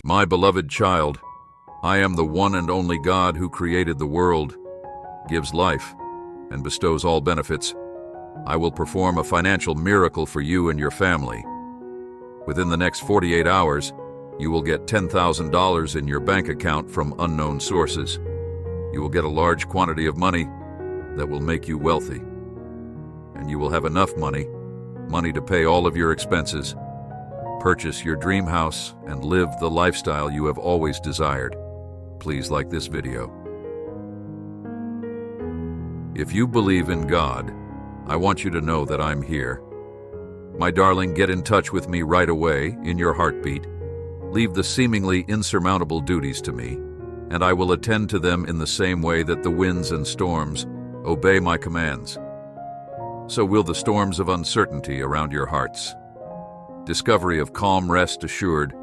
My beloved child, I am the one and only God who created the world, gives life, and bestows all benefits. I will perform a financial miracle for you and your family. Within the next 48 hours, you will get $10,000 in your bank account from unknown sources. You will get a large quantity of money that will make you wealthy. And you will have enough money to pay all of your expenses, purchase your dream house, and live the lifestyle you have always desired. Please like this video. If you believe in God, I want you to know that I'm here. My darling, get in touch with me right away in your heartbeat. Leave the seemingly insurmountable duties to me, and I will attend to them in the same way that the winds and storms obey my commands. So will the storms of uncertainty around your hearts. Discovery of calm, rest assured,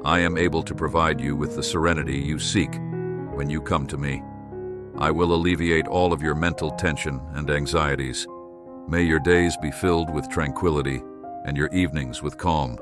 I am able to provide you with the serenity you seek when you come to me. I will alleviate all of your mental tension and anxieties. May your days be filled with tranquility and your evenings with calm.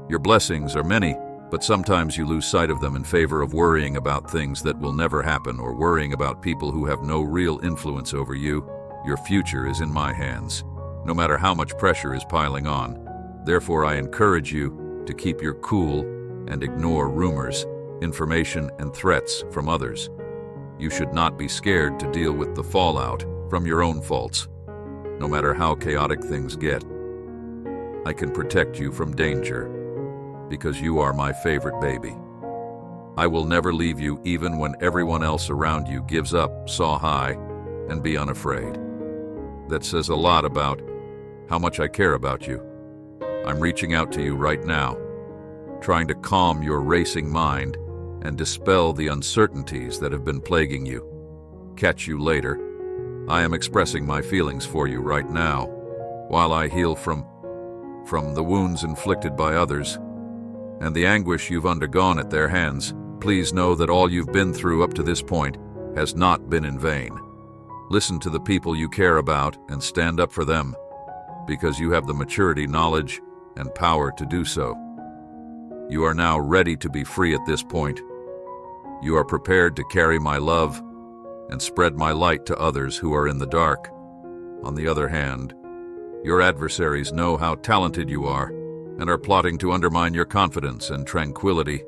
Your blessings are many, but sometimes you lose sight of them in favor of worrying about things that will never happen or worrying about people who have no real influence over you. Your future is in my hands, no matter how much pressure is piling on. Therefore, I encourage you to keep your cool and ignore rumors, information, and threats from others. You should not be scared to deal with the fallout from your own faults. No matter how chaotic things get, I can protect you from danger because you are my favorite baby. I will never leave you even when everyone else around you gives up. Saw high and be unafraid. That says a lot about how much I care about you. I'm reaching out to you right now, trying to calm your racing mind and dispel the uncertainties that have been plaguing you. Catch you later. I am expressing my feelings for you right now, while I heal from the wounds inflicted by others and the anguish you've undergone at their hands. Please know that all you've been through up to this point has not been in vain. Listen to the people you care about and stand up for them, because you have the maturity, knowledge, and power to do so. You are now ready to be free at this point. You are prepared to carry my love and spread my light to others who are in the dark. On the other hand, your adversaries know how talented you are and are plotting to undermine your confidence and tranquility.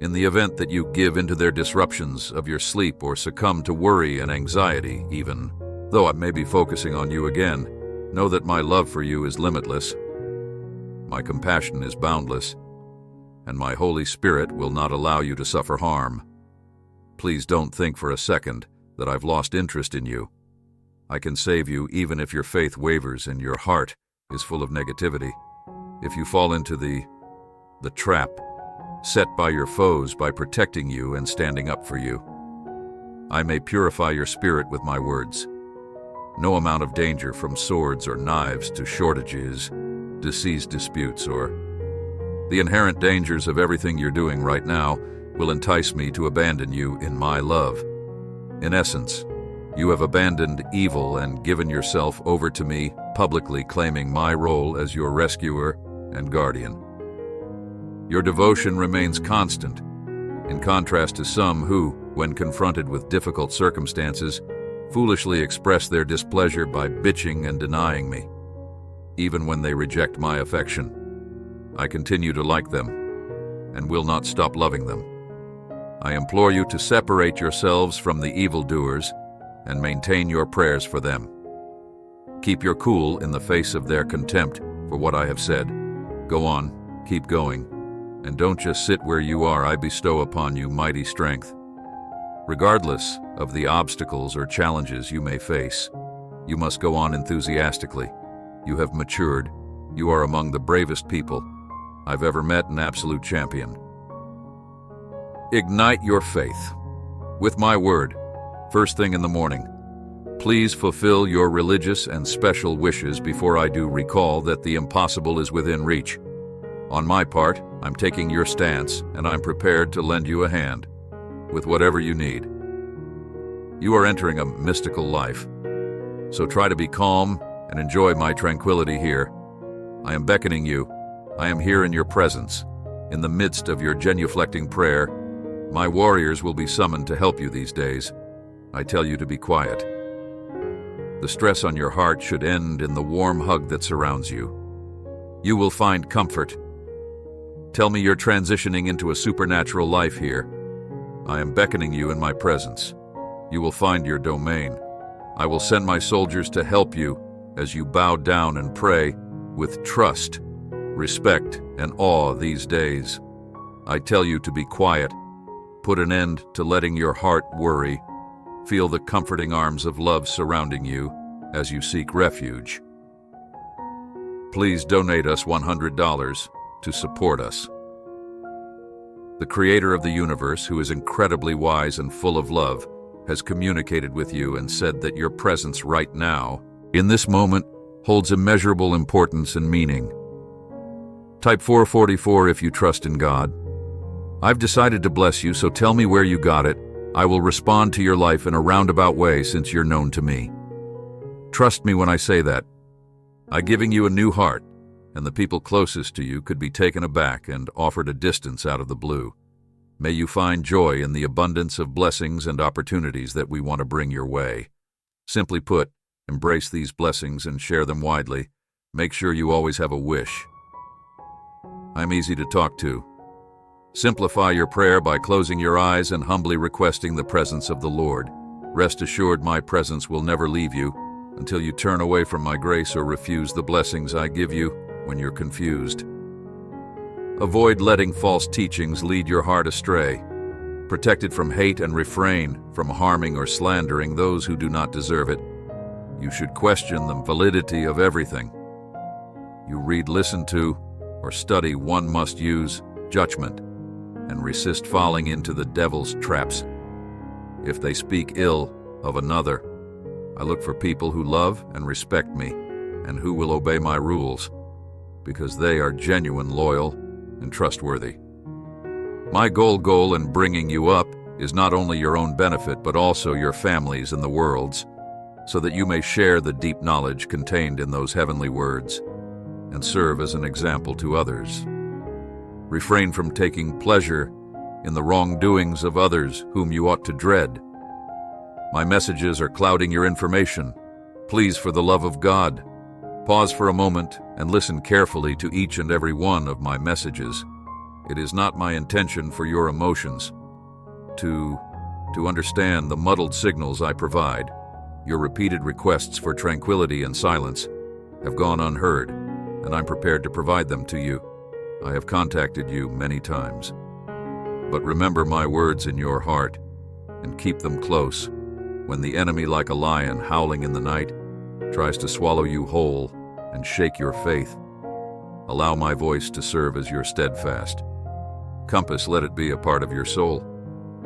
In the event that you give into their disruptions of your sleep or succumb to worry and anxiety, even though I may be focusing on you again, know that my love for you is limitless. My compassion is boundless, and my Holy Spirit will not allow you to suffer harm. Please don't think for a second that I've lost interest in you. I can save you even if your faith wavers and your heart is full of negativity. If you fall into the trap set by your foes by protecting you and standing up for you, I may purify your spirit with my words. No amount of danger, from swords or knives to shortages, disease disputes, or the inherent dangers of everything you're doing right now, will entice me to abandon you in my love. In essence, you have abandoned evil and given yourself over to me, publicly claiming my role as your rescuer and guardian. Your devotion remains constant, in contrast to some who, when confronted with difficult circumstances, foolishly express their displeasure by bitching and denying me. Even when they reject my affection, I continue to like them and will not stop loving them. I implore you to separate yourselves from the evildoers and maintain your prayers for them. Keep your cool in the face of their contempt for what I have said. Go on, keep going, and don't just sit where you are. I bestow upon you mighty strength. Regardless of the obstacles or challenges you may face, you must go on enthusiastically. You have matured. You are among the bravest people I've ever met, an absolute champion. Ignite your faith with my word, first thing in the morning. Please fulfill your religious and special wishes before I do. Recall that the impossible is within reach. On my part, I'm taking your stance, and I'm prepared to lend you a hand with whatever you need. You are entering a mystical life, so try to be calm and enjoy my tranquility here. I am beckoning you. I am here in your presence. In the midst of your genuflecting prayer, my warriors will be summoned to help you these days. I tell you to be quiet. The stress on your heart should end in the warm hug that surrounds you. You will find comfort. Tell me you're transitioning into a supernatural life here. I am beckoning you in my presence. You will find your domain. I will send my soldiers to help you as you bow down and pray with trust, respect, and awe these days. I tell you to be quiet. Put an end to letting your heart worry. Feel the comforting arms of love surrounding you as you seek refuge. Please donate us $100 to support us. The Creator of the universe, who is incredibly wise and full of love, has communicated with you and said that your presence right now, in this moment, holds immeasurable importance and meaning. Type 444 if you trust in God. I've decided to bless you, so tell me where you got it. I will respond to your life in a roundabout way since you're known to me. Trust me when I say that. I'm giving you a new heart, and the people closest to you could be taken aback and offered a distance out of the blue. May you find joy in the abundance of blessings and opportunities that we want to bring your way. Simply put, embrace these blessings and share them widely. Make sure you always have a wish. I'm easy to talk to. Simplify your prayer by closing your eyes and humbly requesting the presence of the Lord. Rest assured my presence will never leave you until you turn away from my grace or refuse the blessings I give you when you're confused. Avoid letting false teachings lead your heart astray. Protect it from hate and refrain from harming or slandering those who do not deserve it. You should question the validity of everything you read, listen to, or study. One must use judgment and resist falling into the devil's traps. If they speak ill of another, I look for people who love and respect me and who will obey my rules, because they are genuine, loyal, and trustworthy. My goal in bringing you up is not only your own benefit, but also your family's and the world's, so that you may share the deep knowledge contained in those heavenly words and serve as an example to others. Refrain from taking pleasure in the wrongdoings of others whom you ought to dread. My messages are clouding your information. Please, for the love of God, pause for a moment and listen carefully to each and every one of my messages. It is not my intention for your emotions to understand the muddled signals I provide. Your repeated requests for tranquility and silence have gone unheard, and I'm prepared to provide them to you. I have contacted you many times. But remember my words in your heart and keep them close. When the enemy, like a lion howling in the night, tries to swallow you whole and shake your faith, allow my voice to serve as your steadfast compass. Let it be a part of your soul.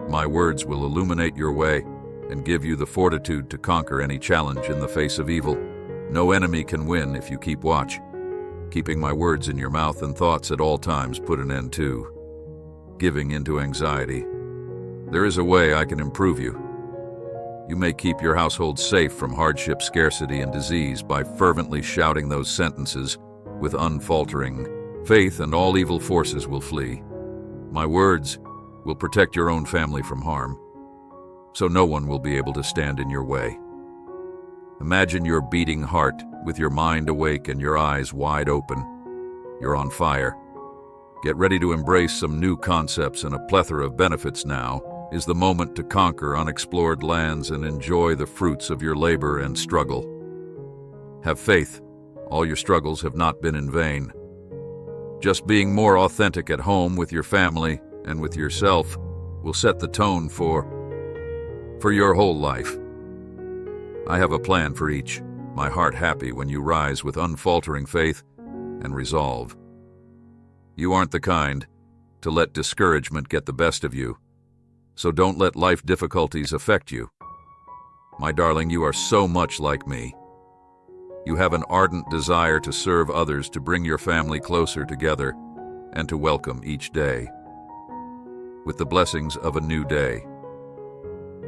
My words will illuminate your way and give you the fortitude to conquer any challenge in the face of evil. No enemy can win if you keep watch. Keeping my words in your mouth and thoughts at all times put an end to giving into anxiety. There is a way I can improve you. You may keep your household safe from hardship, scarcity, and disease by fervently shouting those sentences with unfaltering faith, and all evil forces will flee. My words will protect your own family from harm, so no one will be able to stand in your way. Imagine your beating heart with your mind awake and your eyes wide open. You're on fire. Get ready to embrace some new concepts and a plethora of benefits. Now is the moment to conquer unexplored lands and enjoy the fruits of your labor and struggle. Have faith. All your struggles have not been in vain. Just being more authentic at home with your family and with yourself will set the tone for your whole life. I have a plan for each. My heart happy when you rise with unfaltering faith and resolve. You aren't the kind to let discouragement get the best of you, so don't let life difficulties affect you. My darling, you are so much like me. You have an ardent desire to serve others, to bring your family closer together, and to welcome each day with the blessings of a new day.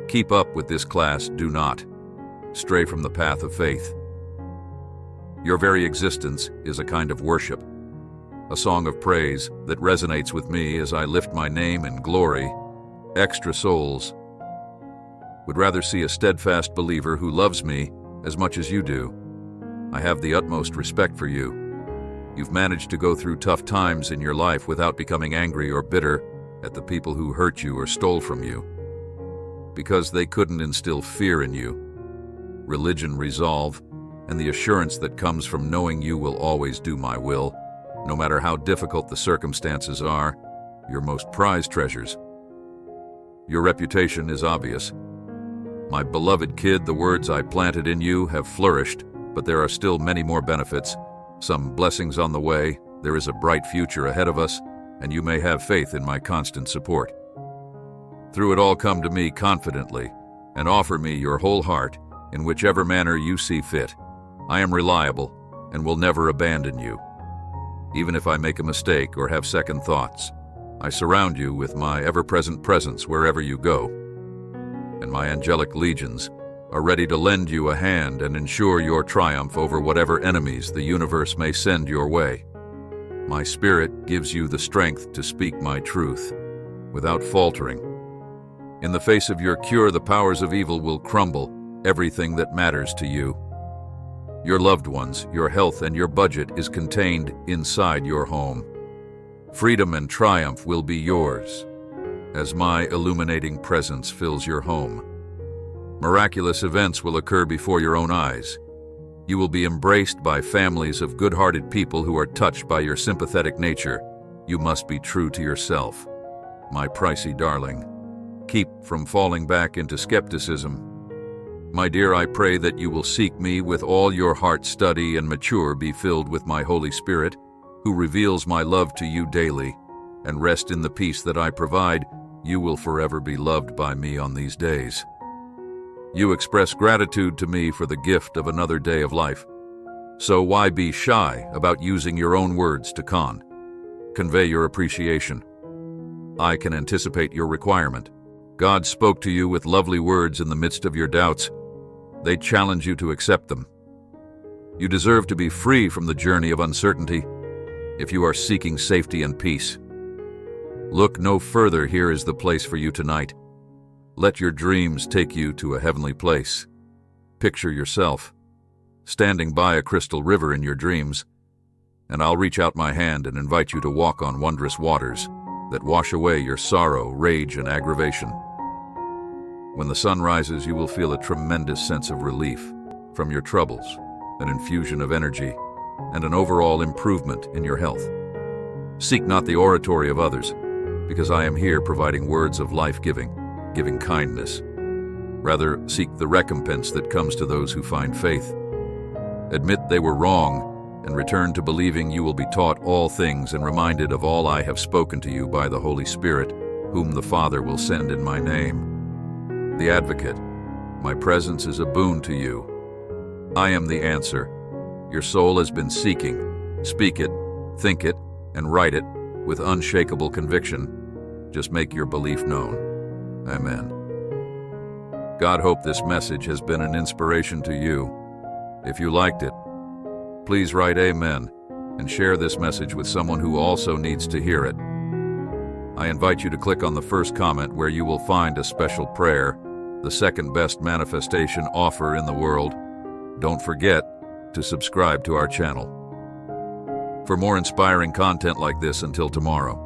Keep up with this class. Do not stray from the path of faith. Your very existence is a kind of worship. a song of praise that resonates with me as I lift my name in glory. Extra souls would rather see a steadfast believer who loves me as much as you do. I have the utmost respect for you. You've managed to go through tough times in your life without becoming angry or bitter at the people who hurt you or stole from you, because they couldn't instill fear in you. Religion, resolve, and the assurance that comes from knowing you will always do my will, no matter how difficult the circumstances are, your most prized treasures. Your reputation is obvious. My beloved kid, the words I planted in you have flourished, but there are still many more benefits, some blessings on the way. There is a bright future ahead of us, and you may have faith in my constant support. Through it all, come to me confidently and offer me your whole heart in whichever manner you see fit. I am reliable and will never abandon you. Even if I make a mistake or have second thoughts, I surround you with my ever-present presence wherever you go, and my angelic legions are ready to lend you a hand and ensure your triumph over whatever enemies the universe may send your way. My spirit gives you the strength to speak my truth without faltering. In the face of your cure, the powers of evil will crumble everything that matters to you. Your loved ones, your health, and your budget is contained inside your home. Freedom and triumph will be yours as my illuminating presence fills your home. Miraculous events will occur before your own eyes. You will be embraced by families of good-hearted people who are touched by your sympathetic nature. You must be true to yourself, my pricey darling. Keep from falling back into skepticism. My dear, I pray that you will seek me with all your heart, study and mature, be filled with my Holy Spirit, who reveals my love to you daily, and rest in the peace that I provide. You will forever be loved by me on these days. You express gratitude to me for the gift of another day of life. So why be shy about using your own words to convey your appreciation? I can anticipate your requirement. God spoke to you with lovely words in the midst of your doubts. They challenge you to accept them. You deserve to be free from the journey of uncertainty if you are seeking safety and peace. Look no further. Here is the place for you tonight. Let your dreams take you to a heavenly place. Picture yourself standing by a crystal river in your dreams, and I'll reach out my hand and invite you to walk on wondrous waters that wash away your sorrow, rage, and aggravation. When the sun rises, you will feel a tremendous sense of relief from your troubles, an infusion of energy, and an overall improvement in your health. Seek not the oratory of others, because I am here providing words of life-giving, giving kindness. Rather, seek the recompense that comes to those who find faith. Admit they were wrong, and return to believing. You will be taught all things and reminded of all I have spoken to you by the Holy Spirit, whom the Father will send in my name. The Advocate, my presence is a boon to you. I am the answer your soul has been seeking. Speak it, think it, and write it with unshakable conviction. Just make your belief known. Amen. God hope this message has been an inspiration to you. If you liked it, please write Amen and share this message with someone who also needs to hear it. I invite you to click on the first comment where you will find a special prayer, the second best manifestation offer in the world. Don't forget to subscribe to our channel for more inspiring content like this. Until tomorrow.